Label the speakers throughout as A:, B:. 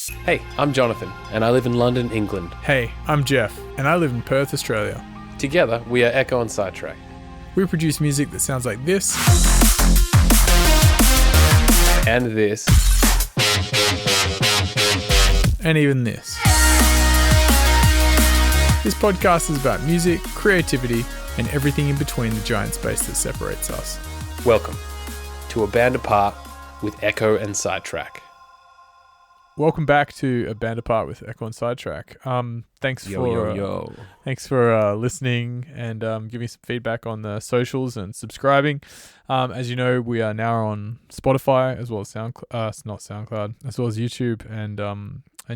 A: Hey, I'm Jonathan, and I live in London, England.
B: Hey, I'm Jeff, and I live in Perth, Australia.
A: Together, we are Ekko and Sidetrack.
B: We produce music that sounds like this.
A: And this.
B: And even this. This podcast is about music, creativity, and everything in between the giant space that separates us.
A: Welcome to A Band Apart with Ekko and Sidetrack.
B: Welcome back to A Band Apart with Ekko and Sidetrack. Thanks for listening and giving some feedback on the socials and subscribing. As you know, we are now on Spotify as well as SoundCloud, as well as YouTube and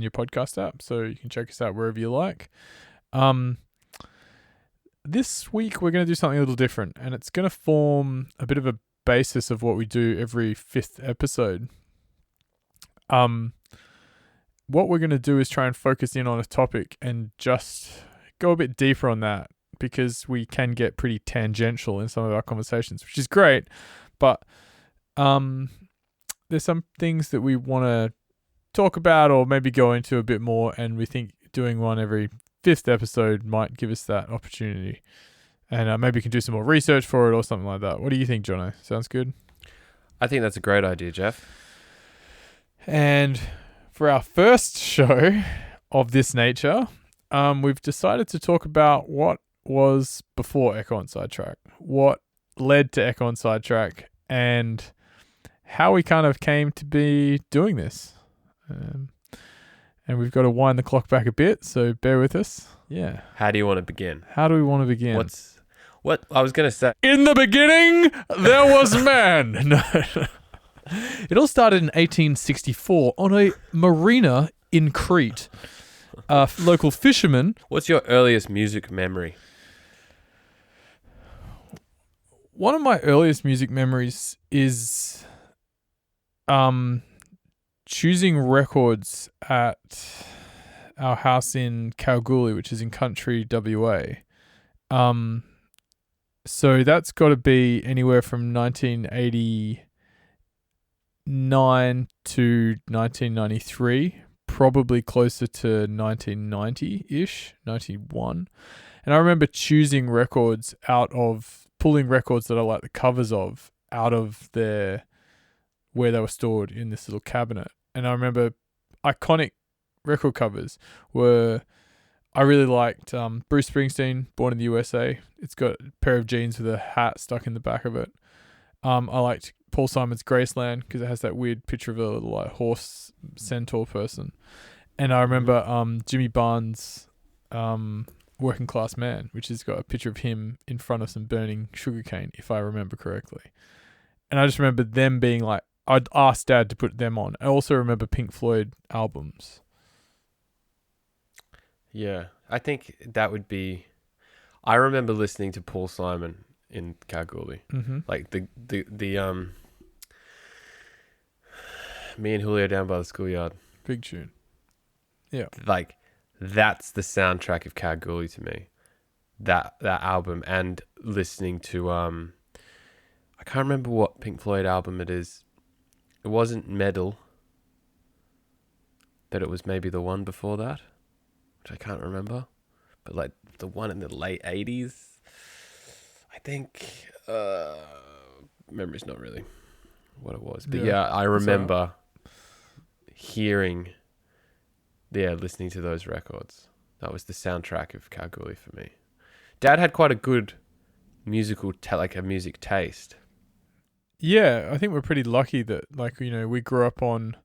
B: your podcast app. So you can check us out wherever you like. This week we're going to do something a little different, and it's going to form a bit of a basis of what we do every fifth episode. What we're going to do is try and focus in on a topic and just go a bit deeper on that, because we can get pretty tangential in some of our conversations, which is great. But there's some things that we want to talk about or maybe go into a bit more, and we think doing one every fifth episode might give us that opportunity. And maybe we can do some more research for it or something like that. What do you think, Jono? Sounds good?
A: I think that's a great idea, Jeff.
B: And for our first show of this nature, we've decided to talk about what was before Ekko and Sidetrack, what led to Ekko and Sidetrack, and how we kind of came to be doing this. And we've got to wind the clock back a bit, so bear with us. Yeah.
A: How do you want to begin?
B: How do we want to begin?
A: What I was going to say.
B: In the beginning, there was man. No. It all started in 1864 on a marina in Crete. Local fishermen.
A: What's your earliest music memory?
B: One of my earliest music memories is choosing records at our house in Kalgoorlie, which is in country WA. So that's got to be anywhere from 1989 to 1993, probably closer to 1990-ish, 91. And I remember choosing records pulling records that I like the covers of out of where they were stored in this little cabinet. And I remember iconic record covers were, I really liked Bruce Springsteen, Born in the USA. It's got a pair of jeans with a hat stuck in the back of it. I liked Paul Simon's Graceland because it has that weird picture of a little horse centaur person. And I remember Jimmy Barnes' Working Class Man, which has got a picture of him in front of some burning sugarcane, if I remember correctly. And I just remember them being like, I'd ask Dad to put them on. I also remember Pink Floyd albums.
A: Yeah, I think that would be... I remember listening to Paul Simon in Kalgoorlie.
B: Mm-hmm.
A: Like the Me and Julio Down by the Schoolyard.
B: Big tune. Yeah.
A: Like, that's the soundtrack of Kalgoorlie to me. That album, and listening to I can't remember what Pink Floyd album it is. It wasn't Metal, but it was maybe the one before that, which I can't remember. But like the one in the late 80s, I think. Memory's not really what it was, but yeah, I remember listening to those records. That was the soundtrack of Kalgoorlie for me. Dad had quite a good musical music taste.
B: Yeah, I think we're pretty lucky that, we grew up on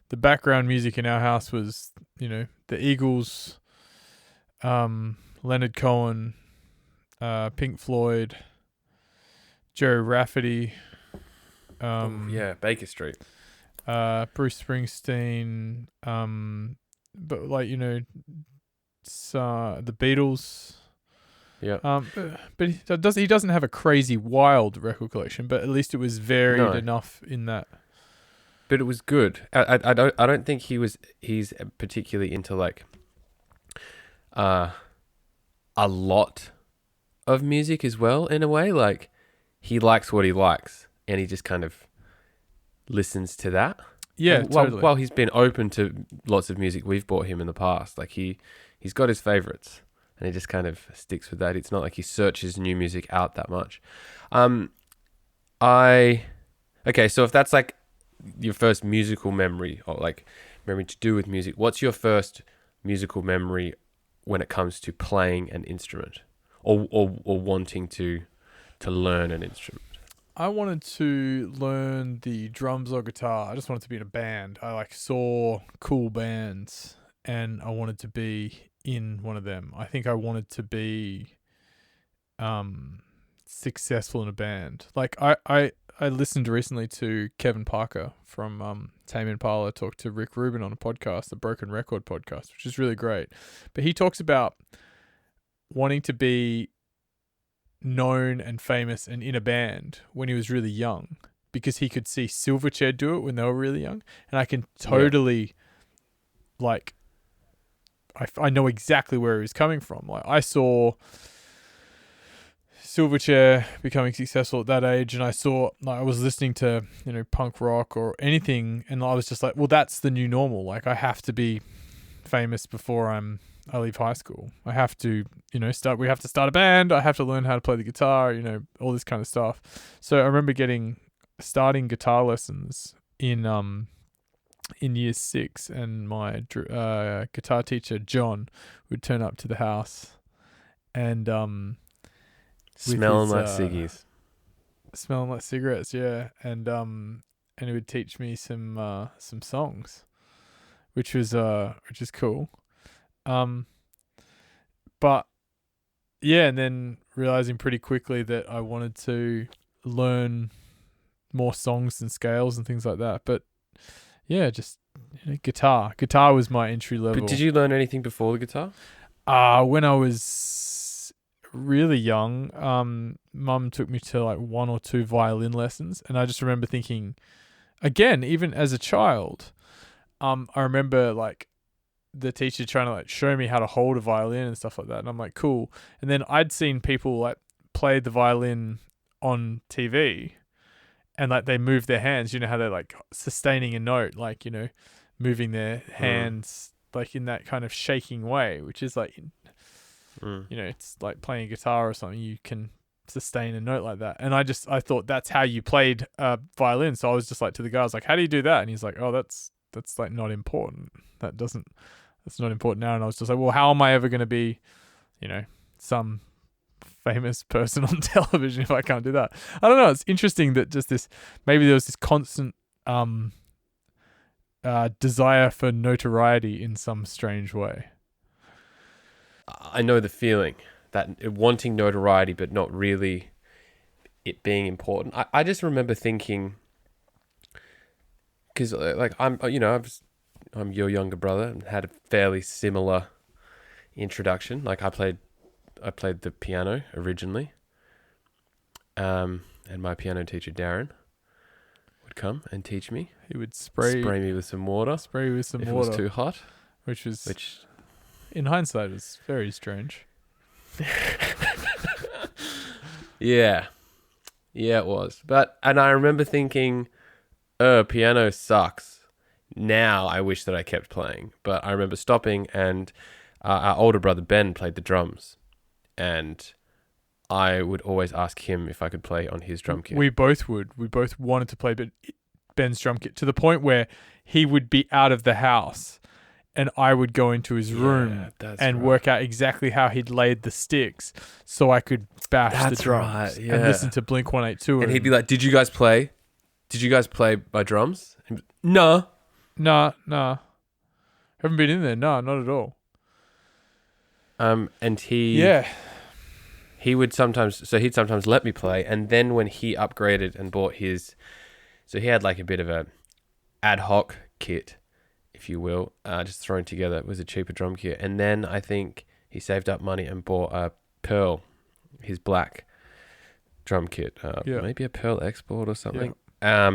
B: the background music in our house was, the Eagles, Leonard Cohen, Pink Floyd, Jerry Rafferty.
A: Baker Street.
B: Bruce Springsteen. But the Beatles.
A: Yeah.
B: But he doesn't have a crazy wild record collection, but at least it was varied enough in that.
A: But it was good. I don't think he's particularly into a lot of music as well, in a way. Like, he likes what he likes, and he just kind of listens to that.
B: Yeah,
A: And
B: totally.
A: while he's been open to lots of music we've bought him in the past, like he's got his favorites, and he just kind of sticks with that. It's not like he searches new music out that much. Okay, so if that's like your first musical memory, or like memory to do with music, what's your first musical memory when it comes to playing an instrument, or wanting to learn an instrument?
B: I wanted to learn the drums or guitar. I just wanted to be in a band. I like saw cool bands and I wanted to be in one of them. I think I wanted to be successful in a band. Like I listened recently to Kevin Parker from Tame Impala talk to Rick Rubin on a podcast, the Broken Record podcast, which is really great. But he talks about wanting to be known and famous and in a band when he was really young, because he could see Silverchair do it when they were really young, and I can totally like I know exactly where he was coming from. Like I saw Silverchair becoming successful at that age, and I saw, like, I was listening to, you know, punk rock or anything, and I was just like, well, that's the new normal. Like I have to be famous before I leave high school. I have to, you know, we have to start a band. I have to learn how to play the guitar, you know, all this kind of stuff. So I remember starting guitar lessons in year 6, and my guitar teacher, John, would turn up to the house and
A: Smelling like ciggies.
B: Smelling like cigarettes, yeah. And he would teach me some songs, which is cool. But yeah, and then realizing pretty quickly that I wanted to learn more songs and scales and things like that. But yeah, just, you know, guitar was my entry level.
A: But did you learn anything before the guitar?
B: When I was really young, Mum took me to like 1 or 2 violin lessons, and I just remember thinking, again, even as a child, I remember like the teacher trying to like show me how to hold a violin and stuff like that, and I'm like, cool. And then I'd seen people like play the violin on TV, and like they move their hands, you know, how they're like sustaining a note, like, you know, moving their hands like in that kind of shaking way, which is like, you know, it's like playing a guitar or something. You can sustain a note like that. And I thought that's how you played violin. So I was just like to the guy, I was like, how do you do that? And he's like, oh, that's like not important. That's not important now. And I was just like, well, how am I ever going to be, you know, some famous person on television if I can't do that? I don't know. It's interesting that just this, maybe there was this constant desire for notoriety in some strange way.
A: I know the feeling, that wanting notoriety but not really it being important. I just remember thinking, because like I'm your younger brother and had a fairly similar introduction. Like I played the piano originally, and my piano teacher Darren would come and teach me.
B: He would spray
A: me with some water.
B: If
A: it was too hot,
B: which in hindsight is very strange.
A: Yeah, it was. And I remember thinking, piano sucks. Now I wish that I kept playing. But I remember stopping, and our older brother Ben played the drums, and I would always ask him if I could play on his drum kit.
B: We both would. We both wanted to play Ben's drum kit, to the point where he would be out of the house and I would go into his room and work out exactly how he'd laid the sticks so I could bash the drums and listen to Blink-182.
A: And he'd be like, did you guys play my drums? No.
B: Nah. Haven't been in there. No, not at all.
A: And he'd sometimes let me play. And then when he upgraded and bought so he had like a bit of a ad hoc kit, if you will, just thrown together. It was a cheaper drum kit. And then I think he saved up money and bought a Pearl, his black drum kit. Maybe a Pearl Export or something. Yeah.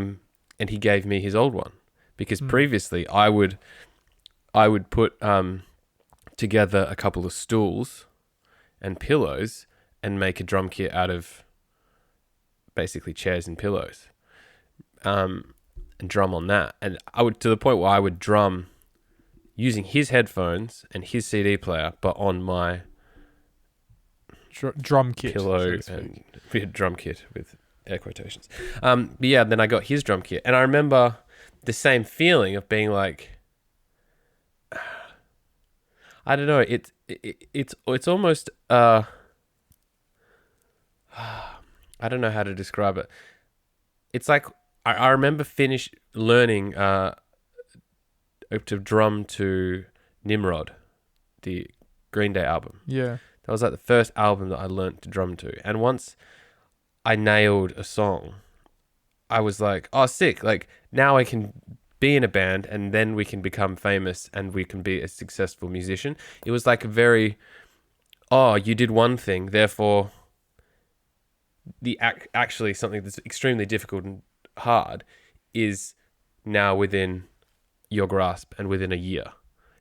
A: And he gave me his old one, because previously I would put together a couple of stools and pillows and make a drum kit out of basically chairs and pillows. and drum on that. And I would, to the point where I would drum using his headphones and his CD player, but on my
B: drum kit,
A: pillow, and we had drum kit with air quotations. But yeah, then I got his drum kit, and I remember the same feeling of being like, I don't know, it's almost I don't know how to describe it. It's like I remember learning to drum to Nimrod, the Green Day album.
B: Yeah.
A: That was like the first album that I learned to drum to. And once I nailed a song, I was like, oh, sick. Like, now I can be in a band, and then we can become famous and we can be a successful musician. It was like a very, oh, you did one thing, therefore actually something that's extremely difficult and hard is now within your grasp and within a year.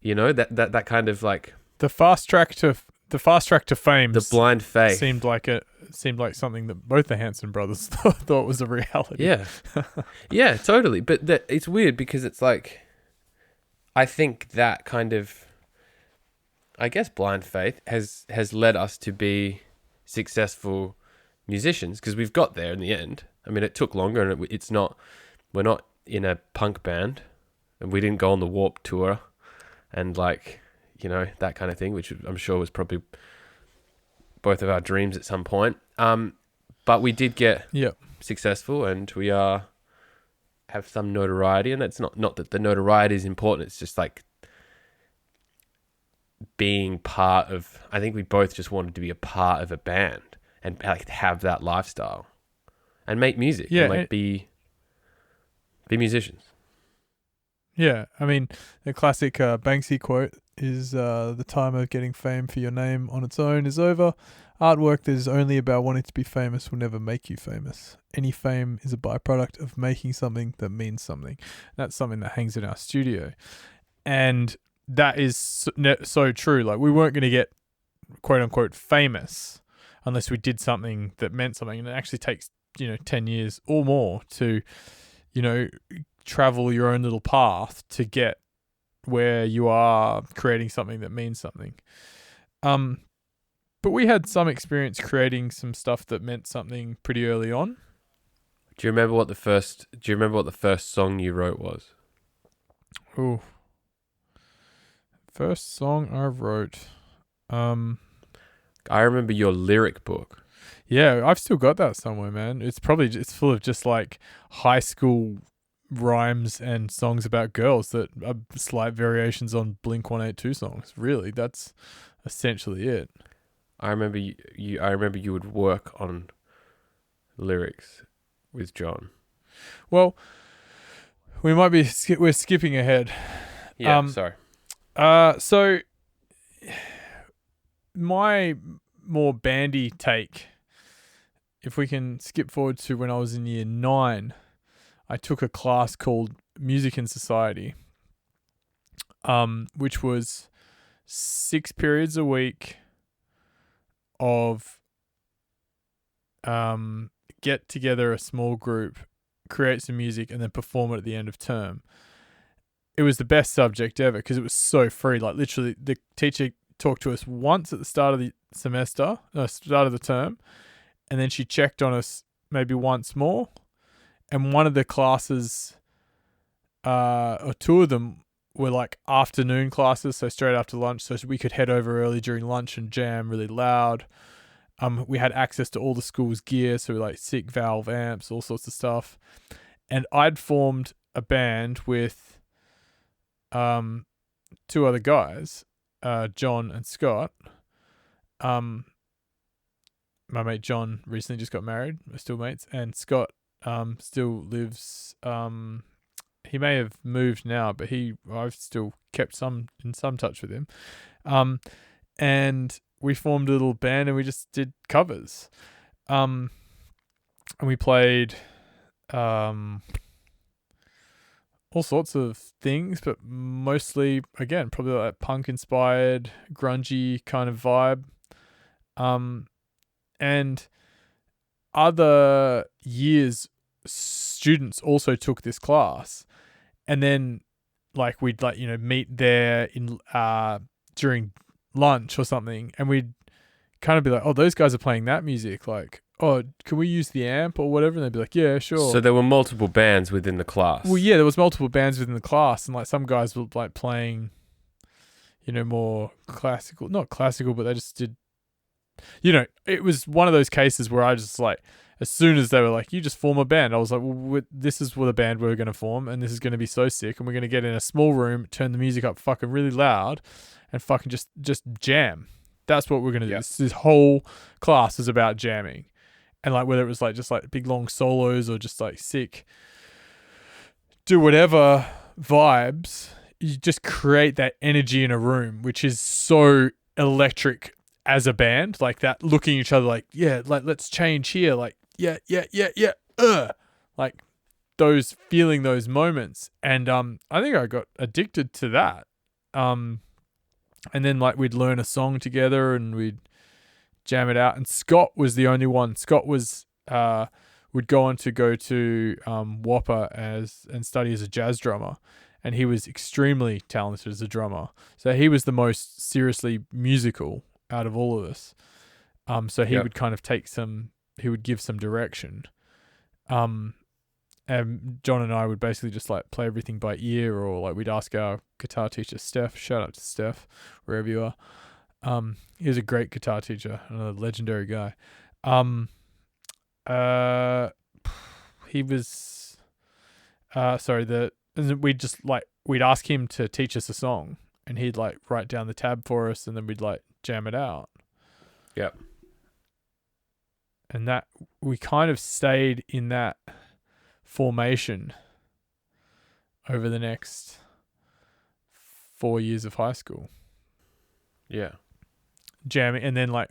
A: You know, that kind of like
B: the fast track to fame.
A: The blind faith
B: seemed like something that both the Hanson brothers thought was a reality.
A: Yeah, yeah, totally. But it's weird because it's like, I think that kind of, I guess, blind faith has led us to be successful musicians, because we've got there in the end. I mean, it took longer, and we're not in a punk band, and we didn't go on the Warped Tour, and like, you know, that kind of thing, which I'm sure was probably both of our dreams at some point. But we did get successful, and we have some notoriety, and it's not that the notoriety is important. It's just like being part of. I think we both just wanted to be a part of a band and like have that lifestyle and make music, and like be musicians.
B: Yeah, I mean, the classic Banksy quote is the time of getting fame for your name on its own is over. Artwork that is only about wanting to be famous will never make you famous. Any fame is a byproduct of making something that means something. That's something that hangs in our studio. And that is so true. Like, we weren't going to get quote unquote famous unless we did something that meant something. And it actually takes, 10 years or more to, travel your own little path to get where you are creating something that means something. But we had some experience creating some stuff that meant something pretty early on.
A: Do you remember what the first song you wrote was?
B: Oh, first song I wrote.
A: I remember your lyric book.
B: Yeah, I've still got that somewhere, man. It's full of just like high school rhymes and songs about girls that are slight variations on Blink-182 songs. Really, that's essentially it.
A: I remember you would work on lyrics with John.
B: Well, we're skipping ahead.
A: Yeah, sorry.
B: So my more bandy take, if we can skip forward to when I was in year 9, I took a class called Music and Society, which was 6 periods a week of get together a small group, create some music, and then perform it at the end of term. It was the best subject ever because it was so free. Like, literally, the teacher talked to us once at the start of the start of the term, and then she checked on us maybe once more. And one of the classes, or 2 of them, were like afternoon classes, so straight after lunch, so we could head over early during lunch and jam really loud. We had access to all the school's gear, so like sick valve amps, all sorts of stuff. And I'd formed a band with 2 other guys, John and Scott. My mate John recently just got married. We're still mates, and Scott still lives. He may have moved now, but I've still kept in some touch with him. And we formed a little band and we just did covers. And we played all sorts of things, but mostly, again, probably like punk inspired, grungy kind of vibe. And other years students also took this class, and then like we'd like meet there in during lunch or something, and we'd kind of be like, oh, those guys are playing that music, like, oh, can we use the amp or whatever? And they'd be like, yeah, sure.
A: So there were multiple bands within the class.
B: Well, yeah, there was multiple bands within the class, and like some guys were like playing, more classical, not classical, but they just did. It was one of those cases where I just like, as soon as they were like, you just form a band, I was like, well, this is what a band we're going to form, and this is going to be so sick, and we're going to get in a small room, turn the music up fucking really loud, and fucking just jam. That's what we're going to do. This whole class is about jamming. And like whether it was like just like big long solos or just like sick, do whatever vibes, you just create that energy in a room, which is so electric as a band, like that, looking at each other like, yeah, like let's change here, like yeah, like those, feeling those moments. And I think I got addicted to that. And then like we'd learn a song together and we'd jam it out. And Scott was the only one. Scott was would go on to Whopper and study as a jazz drummer, and he was extremely talented as a drummer. So he was the most seriously musical out of all of us. So he would kind of he would give some direction. And John and I would basically just like play everything by ear, or like we'd ask our guitar teacher, Steph, shout out to Steph, wherever you are. He was a great guitar teacher, another legendary guy. He was, and we'd ask him to teach us a song, and he'd like write down the tab for us, and then we'd like jam it out.
A: Yep.
B: And that, we kind of stayed in that formation over the next 4 years of high school.
A: Yeah.
B: Jamming, and then like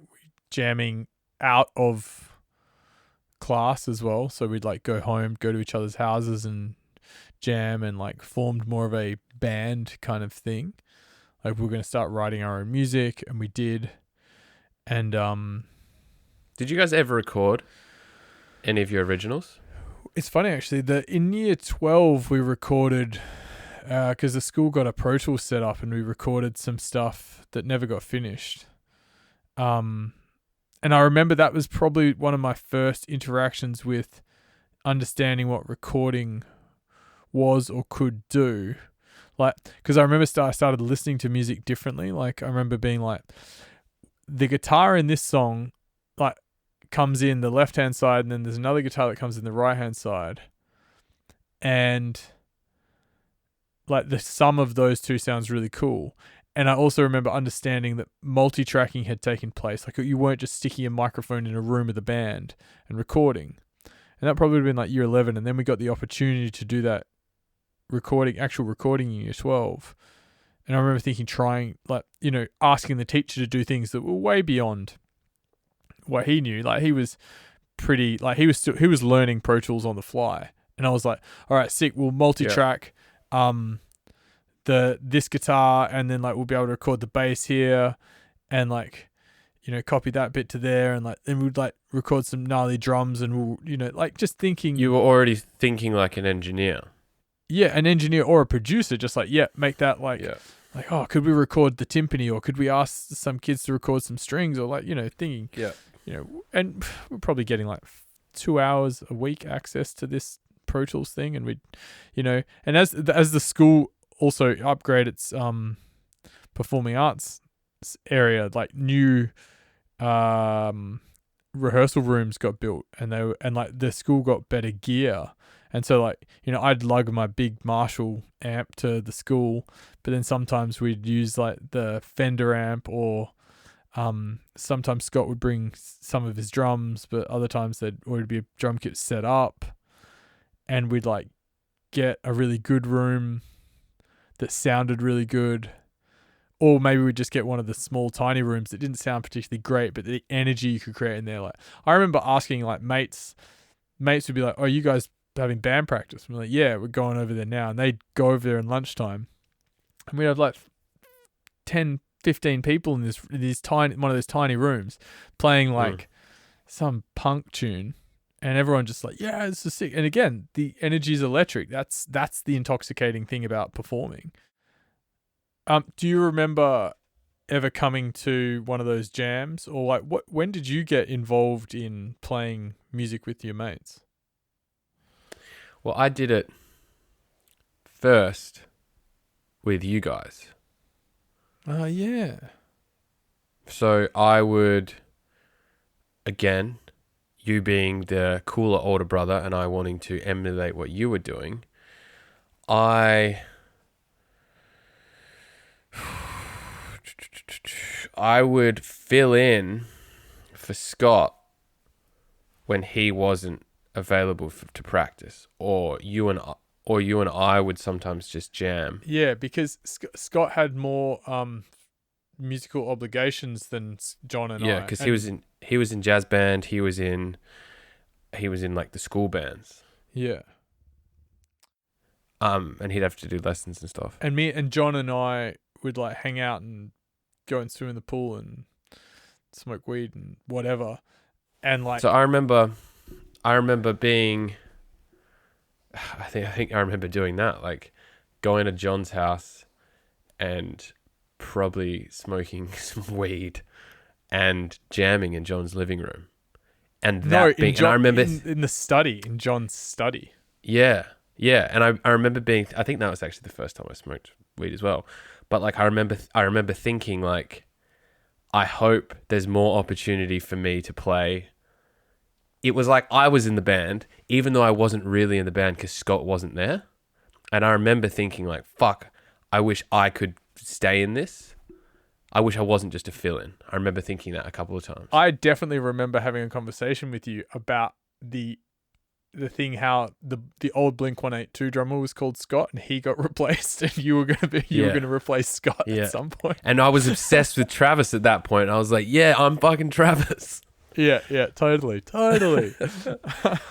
B: jamming out of class as well. So we'd like go home, go to each other's houses and jam, and like formed more of a band kind of thing. Like we were going to start writing our own music, and we did. And
A: did you guys ever record any of your originals?
B: It's funny actually that in year 12 we recorded, because the school got a Pro Tools set up, and we recorded some stuff that never got finished. And I remember that was probably one of my first interactions with understanding what recording was or could do. Like, because I remember I started listening to music differently. Like, I remember being like, the guitar in this song, like, comes in the left-hand side, and then there's another guitar that comes in the right-hand side. And, like, the sum of those two sounds really cool. And I also remember understanding that multi-tracking had taken place. Like, you weren't just sticking a microphone in a room with a band and recording. And that probably would have been like year 11. And then we got the opportunity to do that actual recording in year 12. And I remember trying, like, asking the teacher to do things that were way beyond what he knew. Like, he was pretty, like, he was learning Pro Tools on the fly. And I was like, all right, sick, we'll multi-track, this guitar, and then like we'll be able to record the bass here, and like copy that bit to there, and like then we'd like record some gnarly drums, and we'll like just thinking.
A: You were already thinking like an engineer.
B: Yeah, an engineer or a producer, just like make that like oh, could we record the timpani, or could we ask some kids to record some strings, or like thinking and we're probably getting like 2 hours a week access to this Pro Tools thing, and we'd and as the school also upgrade its performing arts area, like new rehearsal rooms got built, and like the school got better gear, and so like I'd lug my big Marshall amp to the school, but then sometimes we'd use like the Fender amp, or sometimes Scott would bring some of his drums, but other times there'd already be a drum kit set up, and we'd like get a really good room that sounded really good, or maybe we'd just get one of the small tiny rooms that didn't sound particularly great, but the energy you could create in there. Like, I remember asking like mates would be like, oh, you guys having band practice? And we're like, yeah, we're going over there now. And they'd go over there in lunchtime, and we'd have like 10, 15 people in one of those tiny rooms playing like some punk tune, And everyone just like, yeah, this is sick. And again, the energy is electric. That's the intoxicating thing about performing. Do you remember ever coming to one of those jams, or like when did you get involved in playing music with your mates?
A: Well, I did it first with you guys.
B: Oh, yeah.
A: So I would, again, you being the cooler older brother and I wanting to emulate what you were doing, I would fill in for Scott when he wasn't available to practice, or you and I would sometimes just jam.
B: Yeah, because Scott had more musical obligations than John and I.
A: Yeah, because he was in jazz band. He was in like the school bands.
B: Yeah.
A: And he'd have to do lessons and stuff.
B: And me and John and I would like hang out and go and swim in the pool and smoke weed and whatever. And like,
A: so I remember being, I think I remember doing that, like going to John's house and probably smoking some weed and jamming in John's living room. And that and I remember
B: in the study, in John's study.
A: Yeah. Yeah. And I remember I think that was actually the first time I smoked weed as well. But like, I remember thinking like, I hope there's more opportunity for me to play. It was like I was in the band, even though I wasn't really in the band because Scott wasn't there. And I remember thinking like, fuck, I wish I could stay in this. I wish I wasn't just a fill-in. I remember thinking that a couple of times.
B: I definitely remember having a conversation with you about the thing, how the old Blink-182 drummer was called Scott and he got replaced, and you were going to replace Scott at some point.
A: And I was obsessed with Travis at that point. I was like, yeah, I'm fucking Travis.
B: Yeah, totally.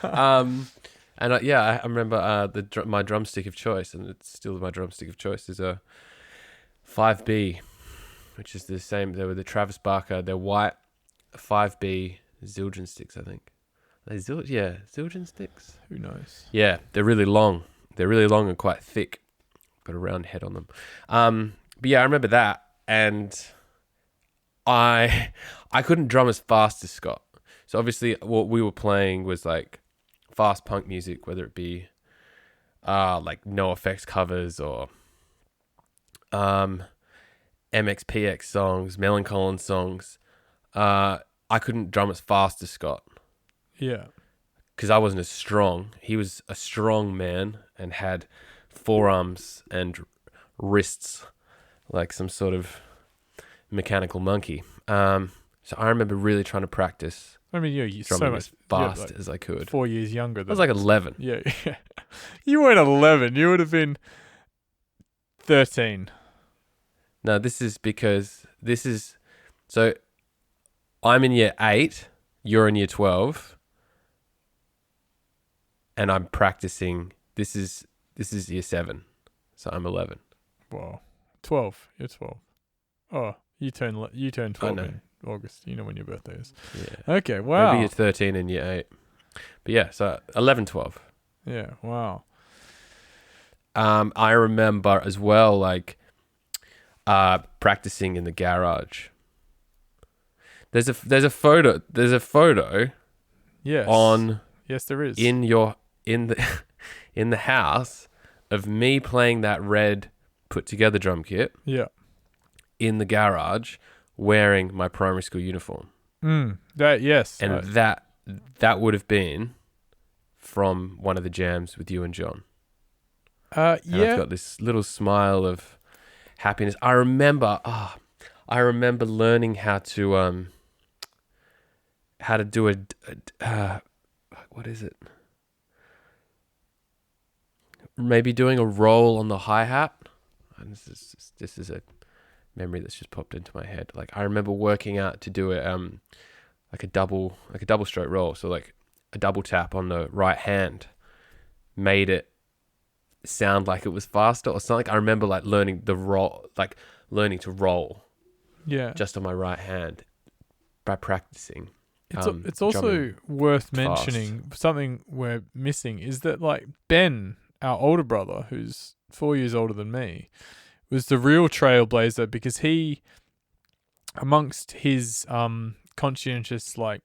A: I remember my drumstick of choice, and it's still my drumstick of choice, is a 5B, which is the same. They were the Travis Barker. They're white 5B Zildjian sticks, I think. Zildjian sticks.
B: Who knows?
A: Yeah, they're really long. They're really long and quite thick. Got a round head on them. But yeah, I remember that, and I couldn't drum as fast as Scott. So obviously, what we were playing was like fast punk music, whether it be like No Effects covers or MXPX songs, Melancholy songs. I couldn't drum as fast as Scott.
B: Yeah.
A: Because I wasn't as strong. He was a strong man and had forearms and wrists like some sort of mechanical monkey. So I remember really trying to practice.
B: I mean, you're so
A: drumming
B: much
A: as fast as I could.
B: 4 years younger than
A: I was like 11.
B: Yeah. You weren't 11. You would have been 13.
A: No, so I'm in year 8, you're in year 12, and I'm practicing. This is year 7, so I'm 11.
B: Wow. 12. You're 12. Oh, you turn 12 in August. You know when your birthday is.
A: Yeah.
B: Okay, wow.
A: Maybe you're 13 in year 8. But yeah, so 11, 12.
B: Yeah, wow.
A: I remember as well, like, practicing in the garage. There's a photo.
B: Yes. Yes, there is.
A: In the house of me playing that red put together drum kit.
B: Yeah.
A: In the garage, wearing my primary school uniform. That would have been from one of the jams with you and John. And I've got this little smile of happiness. I remember learning how to do what is it? Maybe doing a roll on the hi-hat. And this is a memory that's just popped into my head. Like, I remember working out to do it like a double stroke roll. So like a double tap on the right hand made it sound like it was faster or something. I remember like learning to roll
B: Yeah.
A: just on my right hand by practicing.
B: It's also worth
A: fast.
B: mentioning something we're missing is that like Ben, our older brother, who's 4 years older than me, was the real trailblazer because he, amongst his conscientious like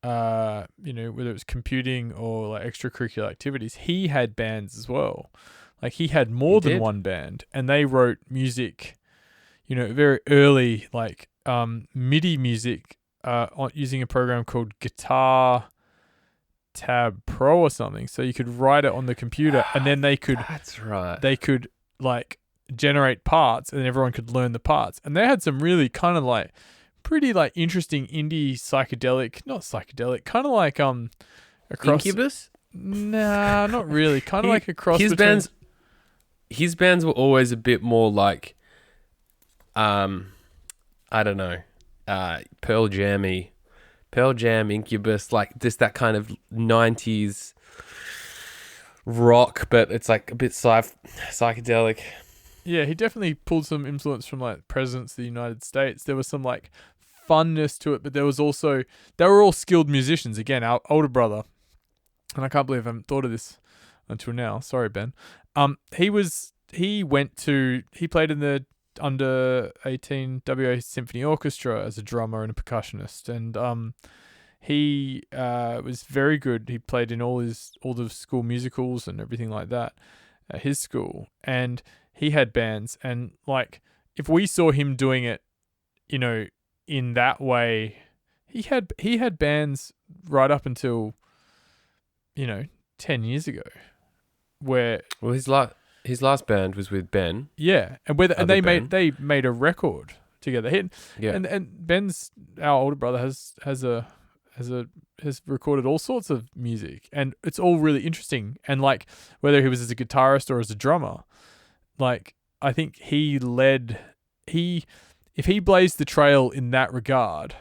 B: whether it was computing or like extracurricular activities, he had bands as well. Like he had more than one band, and they wrote music, very early like MIDI music using a program called Guitar Tab Pro or something. So you could write it on the computer, and then they could
A: That's right.
B: they could like generate parts, and everyone could learn the parts. And they had some really kind of like pretty like interesting indie not psychedelic, kind of like across
A: Incubus?
B: Nah, not really. Kind of like a cross
A: his
B: between
A: his bands were always a bit more like I don't know, Pearl Jam, Incubus, like just that kind of 90s rock, but it's like a bit psychedelic.
B: Yeah, he definitely pulled some influence from like presidents of the United States. There was some like funness to it, but there was also, they were all skilled musicians. Again, our older brother, and I can't believe I haven't thought of this until now. Sorry, Ben. He played in the under 18 WA Symphony Orchestra as a drummer and a percussionist, and he was very good. He played in all the school musicals and everything like that at his school, and he had bands. And like if we saw him doing it, in that way, he had bands right up until 10 years ago, where
A: his last band was with Ben.
B: Yeah, and they made a record together. And Ben's, our older brother, has recorded all sorts of music, and it's all really interesting. And like whether he was as a guitarist or as a drummer, like I think if he blazed the trail in that regard,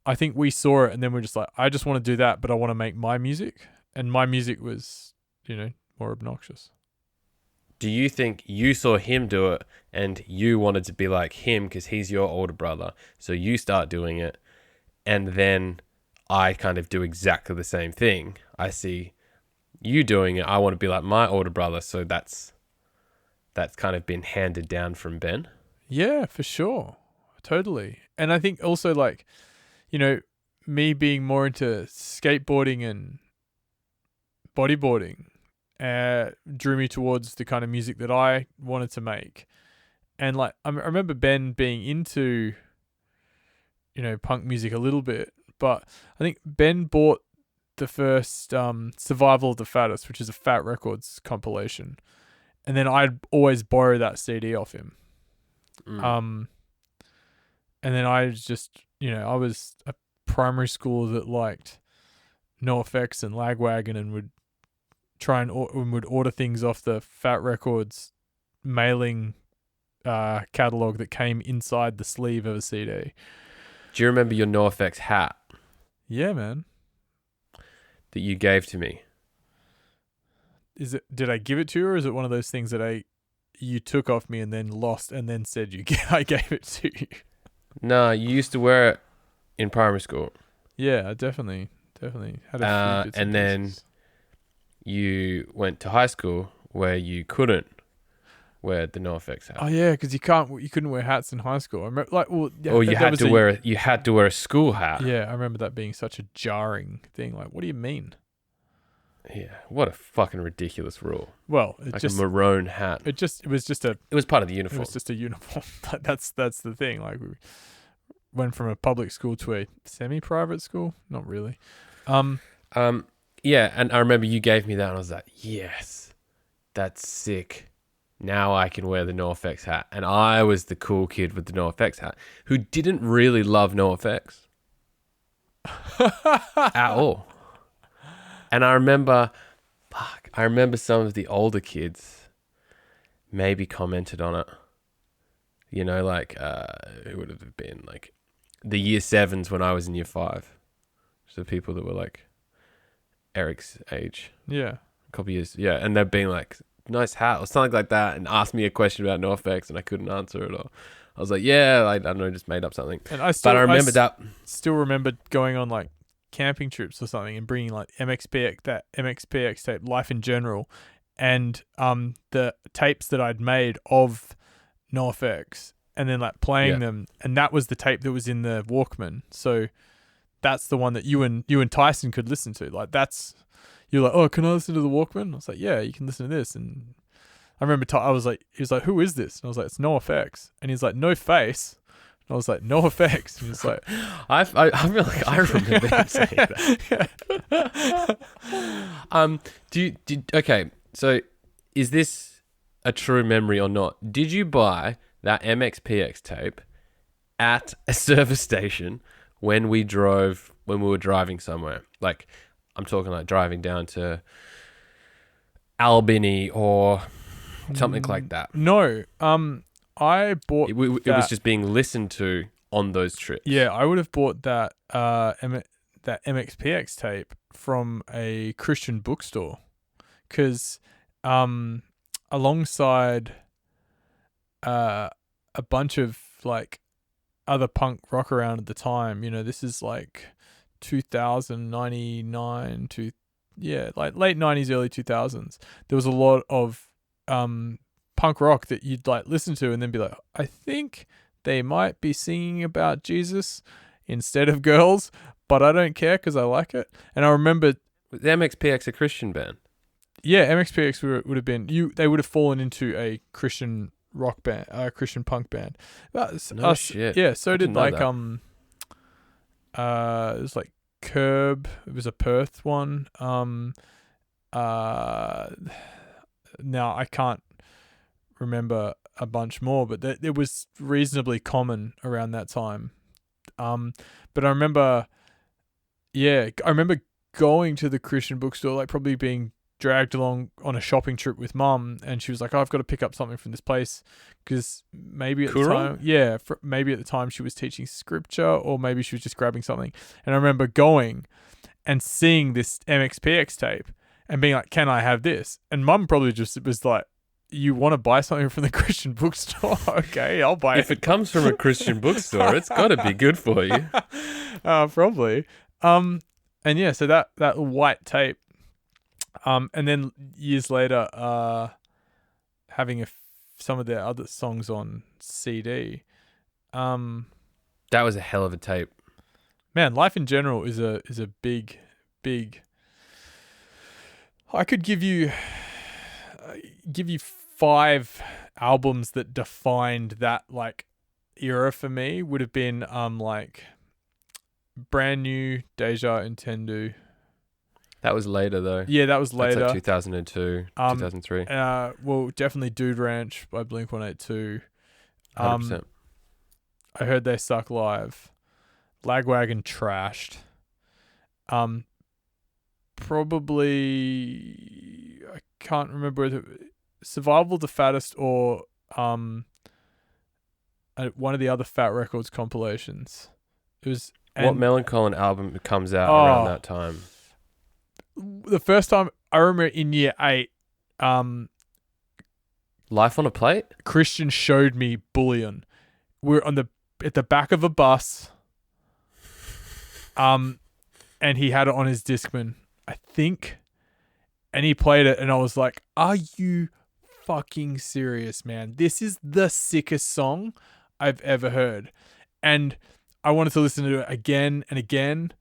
B: I think we saw it, and then we're just like, I just want to do that, but I want to make my music, and my music was more obnoxious.
A: Do you think you saw him do it and you wanted to be like him because he's your older brother, so you start doing it, and then I kind of do exactly the same thing? I see you doing it, I want to be like my older brother, so that's kind of been handed down from Ben?
B: Yeah, for sure. Totally. And I think also like, me being more into skateboarding and bodyboarding drew me towards the kind of music that I wanted to make. And like I remember Ben being into punk music a little bit, but I think Ben bought the first Survival of the Fattest, which is a Fat Records compilation, and then I'd always borrow that CD off him. And then I was just I was a primary schooler that liked NoFX and Lagwagon, and would try and would order things off the Fat Records mailing catalog that came inside the sleeve of a CD.
A: Do you remember your NoFX hat?
B: Yeah, man.
A: That you gave to me?
B: Did I give it to you, or is it one of those things that you took off me and then lost and then said I gave it to you?
A: No, you used to wear it in primary school.
B: Yeah, I definitely had a few bits
A: and then you went to high school where you couldn't wear the NoFX hat.
B: Oh yeah, because you couldn't wear hats in high school. I remember,
A: you had to wear a school hat.
B: Yeah, I remember that being such a jarring thing. Like, what do you mean?
A: Yeah, what a fucking ridiculous rule.
B: Well,
A: a maroon hat.
B: It
A: was part of the uniform.
B: It was just a uniform. That's the thing. Like, we went from a public school to a semi-private school. Not really.
A: Yeah, and I remember you gave me that, and I was like, yes, that's sick. Now I can wear the NoFX hat. And I was the cool kid with the NoFX hat who didn't really love NoFX at all. And I remember some of the older kids maybe commented on it. Like, who would it have been? Like, the year 7s when I was in year 5. So people that were like Eric's age.
B: Yeah.
A: A couple of years. Yeah. And they're being like, nice hat or something like that, and asked me a question about NoFX and I couldn't answer it, or I was like, yeah, I don't know, just made up something.
B: And
A: But I remember that.
B: Still remember going on like camping trips or something and bringing like that MXPX tape, Life in General, and the tapes that I'd made of NoFX, and then like playing them, and that was the tape that was in the Walkman. So that's the one that you and Tyson could listen to. Like you're like, oh, can I listen to the Walkman? I was like, yeah, you can listen to this. And I remember he was like, who is this? And I was like, it's NoFX. And he's like, no face. And I was like, NoFX. And he's like,
A: I feel like I remember him saying that. Okay, so is this a true memory or not? Did you buy that MXPX tape at a service station when we were driving somewhere? Like, I'm talking like driving down to Albany or something like that.
B: No. I bought
A: it was just being listened to on those trips.
B: Yeah, I would have bought that that MXPX tape from a Christian bookstore, because alongside a bunch of like other punk rock around at the time, this is like 2099 to like late 90s, early 2000s. There was a lot of punk rock that you'd like listen to and then be like, I think they might be singing about Jesus instead of girls, but I don't care because I like it. And I remember
A: was MXPX a Christian band?
B: Yeah, MXPX would have been they would have fallen into a Christian rock band, Christian punk band.
A: Shit.
B: Yeah, so did like
A: that.
B: it was like Curb. It was a Perth one. Now I can't remember a bunch more, but it was reasonably common around that time. But I remember going to the Christian bookstore, like probably being dragged along on a shopping trip with Mum, and she was like, oh, I've got to pick up something from this place, because maybe at the time, maybe at the time she was teaching scripture, or maybe she was just grabbing something. And I remember going and seeing this MXPX tape and being like, can I have this? And Mum probably just was like, you want to buy something from the Christian bookstore? Okay, I'll buy it.
A: If it comes from a Christian bookstore, it's got to be good for you.
B: Probably. And yeah, so that white tape, and then years later, having some of their other songs on CD.
A: That was a hell of a tape.
B: Man, Life in General is a big. I could give you 5 albums that defined that like era for me. Would have been like Brand New, Deja Entendu.
A: That was later though.
B: Yeah, that was later.
A: That's like 2002, 2003.
B: Well, definitely Dude Ranch by Blink-182.
A: 100%.
B: I Heard They Suck Live. Lagwagon Trashed. Probably I can't remember whether Survival the Fattest or one of the other Fat Records compilations. It was
A: what Melancholy album comes out around that time?
B: The first time I remember in year 8,
A: Life on a Plate?
B: Christian showed me Bullion. We're at the back of a bus. And he had it on his Discman, I think. And he played it, and I was like, are you fucking serious, man? This is the sickest song I've ever heard. And I wanted to listen to it again and again.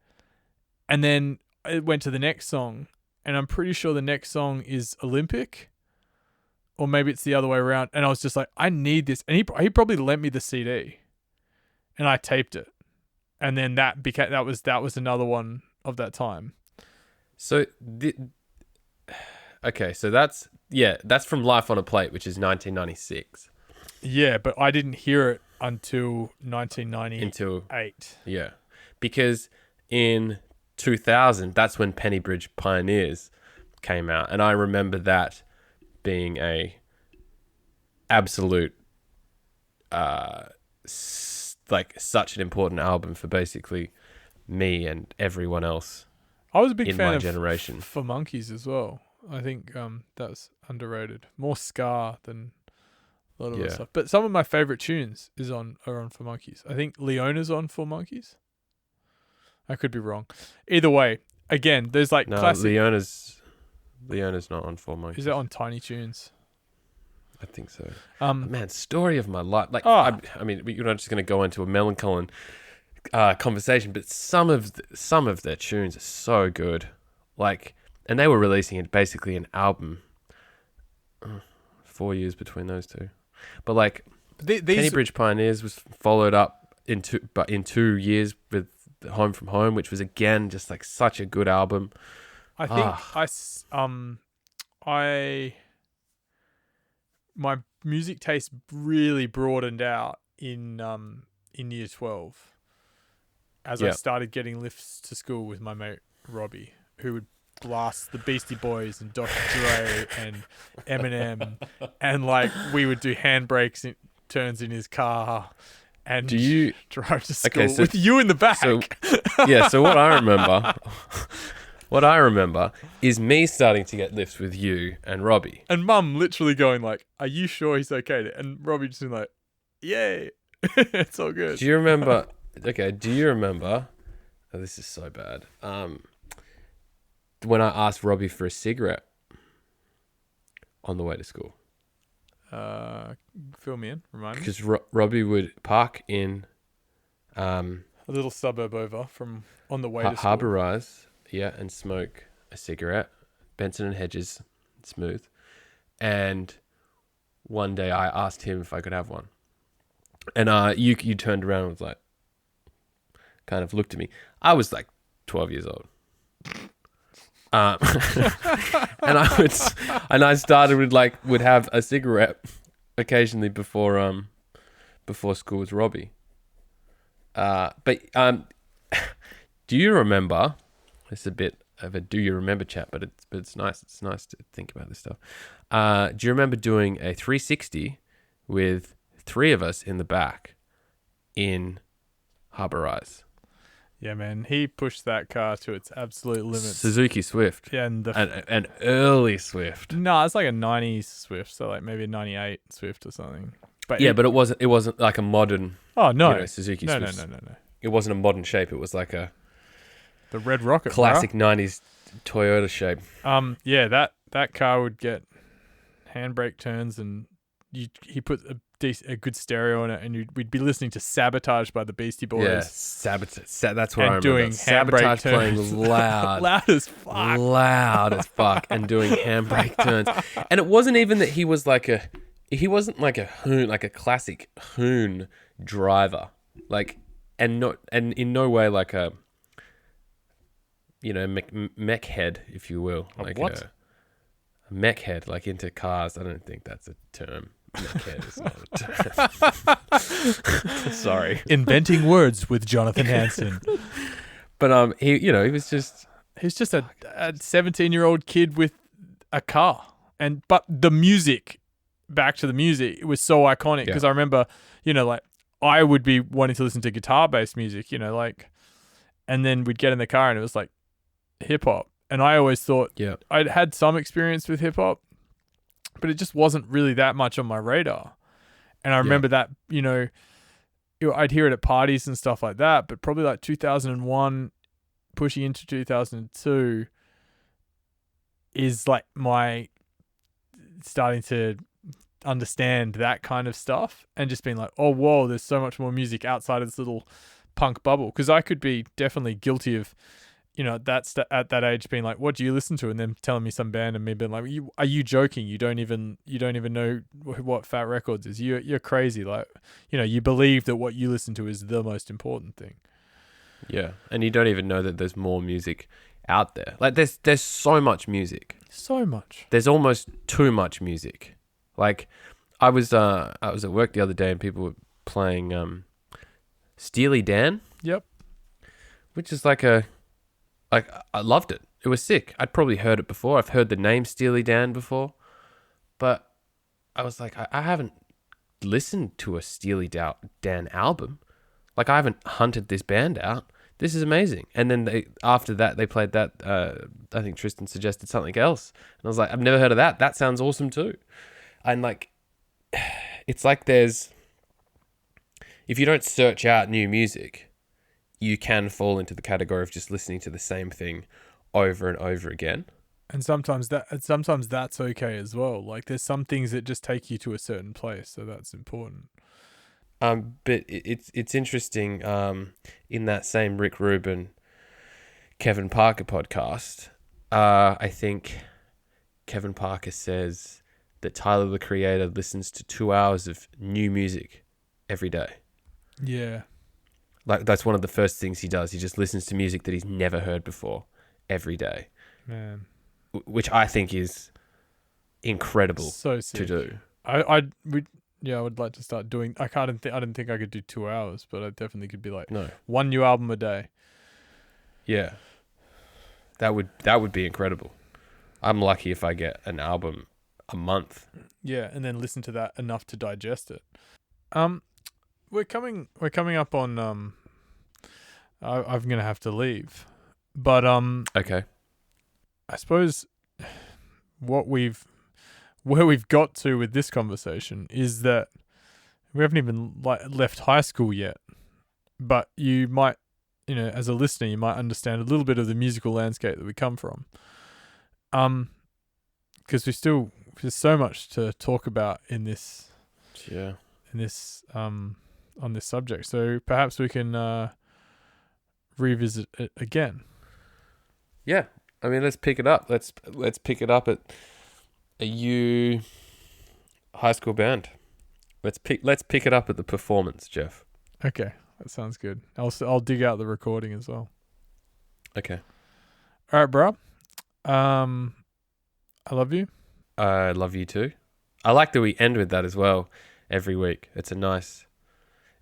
B: And then it went to the next song, and I'm pretty sure the next song is Olympic, or maybe it's the other way around. And I was just like, I need this. And he probably lent me the CD, and I taped it. And then that was another one of that time.
A: So okay, so that's from Life on a Plate, which is 1996.
B: Yeah, but I didn't hear it until 1998.
A: Yeah, because in 2000, that's when Penny Bridge Pioneers came out, and I remember that being a absolute like such an important album for basically me and everyone else.
B: I was a big
A: in
B: fan
A: my
B: of
A: generation.
B: For Monkeys as well. I think that's underrated. More ska than a lot of other
A: Yeah.
B: stuff. But some of my favorite tunes are on For Monkeys. I think Leona's on For Monkeys. I could be wrong. Either way, again, there's like
A: No,
B: classic.
A: Leona's not on Four Monkeys.
B: Is it on Tiny Tunes?
A: I think so.
B: Um,
A: Man, story of my life. Like,
B: Oh.
A: I mean, we're not just going to go into a melancholy conversation, but some of their tunes are so good. Like, and they were releasing it basically an album. 4 years between those two, but like
B: these
A: Kenny Bridge Pioneers was followed up in 2 years with Home from Home, which was again just like such a good album.
B: I think my music taste really broadened out in year 12 as I started getting lifts to school with my mate Robbie, who would blast the Beastie Boys and Dr. Dre and Eminem, and like we would do handbrakes turns in his car and drive to school with you in the back.
A: So what I remember is me starting to get lifts with you and Robbie.
B: And Mum literally going like, "Are you sure he's okay?" And Robbie just being like, "Yay, it's all good."
A: Do you remember? Okay, do you remember? Oh, this is so bad. When I asked Robbie for a cigarette on the way to school.
B: Fill me in. Remind me.
A: Because Robbie would park in
B: a little suburb over from on the way to school.
A: Harbour Rise, and smoke a cigarette. Benson Hedges, smooth. And one day I asked him if I could have one. And you turned around and was like, kind of looked at me. I was like 12 years old. And I started would have a cigarette occasionally before school with Robbie. But do you remember? It's a bit of a do you remember chat, but it's nice. It's nice to think about this stuff. Do you remember doing a 360 with 3 of us in the back in Harbour Rise?
B: Yeah, man, he pushed that car to its absolute limits.
A: Suzuki Swift.
B: Yeah, and
A: an early Swift.
B: No, it's like a 90s Swift, so like maybe a 98 Swift or something. But
A: but it wasn't like a modern.
B: Oh no,
A: Suzuki
B: no,
A: Swift.
B: no.
A: It wasn't a modern shape. It was like a
B: the Red Rocket,
A: classic 90s Toyota shape.
B: Yeah, that car would get handbrake turns, and he put a good stereo on it, and we'd be listening to Sabotage by the Beastie Boys.
A: Yeah, Sabotage. That's what I remember.
B: Doing
A: Sabotage
B: handbrake
A: playing loud.
B: loud
A: as fuck, and doing handbrake turns. And it wasn't even that he wasn't like a hoon, like a classic hoon driver. Like, and in no way like a, MEK Head, if you will. Like
B: what?
A: A MEK Head, like into cars. I don't think that's a term. MEK Head is not a term. Sorry.
B: Inventing words with Jonathan Hansen.
A: But he was just
B: he's just a 17-year-old kid with a car, but the music, back to the music, it was so iconic because I remember, like I would be wanting to listen to guitar-based music, and then we'd get in the car and it was like hip hop, and I always thought I'd had some experience with hip hop, but it just wasn't really that much on my radar. And I remember that, I'd hear it at parties and stuff like that, but probably like 2001 pushing into 2002 is like my starting to understand that kind of stuff and just being like, oh, whoa, there's so much more music outside of this little punk bubble. Because I could be definitely guilty of, at that age being like, what do you listen to? And then telling me some band and me being like, are you joking? You don't even know what Fat Records is. You're crazy. Like, you believe that what you listen to is the most important thing.
A: Yeah. And you don't even know that there's more music out there. Like there's so much music.
B: So much.
A: There's almost too much music. Like I was at work the other day and people were playing Steely Dan.
B: Yep.
A: Which is I loved it. It was sick. I'd probably heard it before. I've heard the name Steely Dan before. But I was like, I haven't listened to a Steely Dan album. Like, I haven't hunted this band out. this is amazing. And then after that, they played that. I think Tristan suggested something else. And I was like, I've never heard of that. That sounds awesome too. And like, it's like if you don't search out new music, you can fall into the category of just listening to the same thing over and over again.
B: And sometimes that's okay as well. Like there's some things that just take you to a certain place, so that's important.
A: But it's interesting. In that same Rick Rubin, Kevin Parker podcast, I think Kevin Parker says that Tyler the Creator listens to 2 hours of new music every day.
B: Yeah.
A: Like that's one of the first things he does. He just listens to music that he's never heard before every day.
B: Man.
A: Which I think is incredible
B: so sick
A: to do.
B: I would like to start doing. I didn't think I could do 2 hours, but I definitely could be like one new album a day.
A: Yeah, that would be incredible. I'm lucky if I get an album a month.
B: Yeah, and then listen to that enough to digest it. We're coming up on. I'm gonna have to leave, but
A: Okay.
B: I suppose where we've got to with this conversation is that we haven't even left high school yet, but you might, as a listener, you might understand a little bit of the musical landscape that we come from. Because there's so much to talk about in this, on this subject. So perhaps we can revisit it again.
A: Yeah. I mean, let's pick it up. Let's pick it up at a U high school band. Let's pick it up at the performance, Jeff.
B: Okay, that sounds good. I'll dig out the recording as well.
A: Okay.
B: All right, bro. I love you.
A: I love you too. I like that we end with that as well every week. It's nice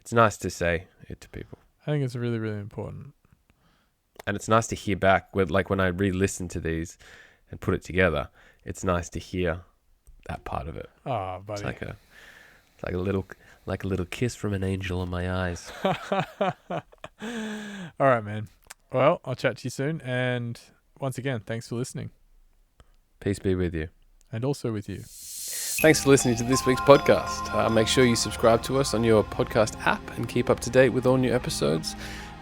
A: to say it to people.
B: I think it's really, really important.
A: And it's nice to hear back when I re-listen to these and put it together. It's nice to hear that part of it.
B: Oh, buddy.
A: It's like a little kiss from an angel in my eyes.
B: All right, man. Well, I'll chat to you soon. And once again, thanks for listening.
A: Peace be with you.
B: And also with you.
A: Thanks for listening to this week's podcast. Make sure you subscribe to us on your podcast app and keep up to date with all new episodes.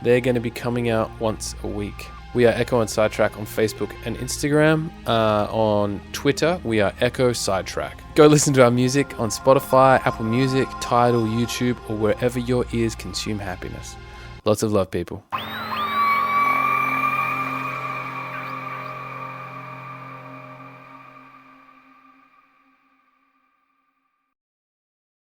A: They're going to be coming out once a week. We are Ekko and Sidetrack on Facebook and Instagram. On Twitter, we are Ekko Sidetrack. Go listen to our music on Spotify, Apple Music, Tidal, YouTube, or wherever your ears consume happiness. Lots of love, people.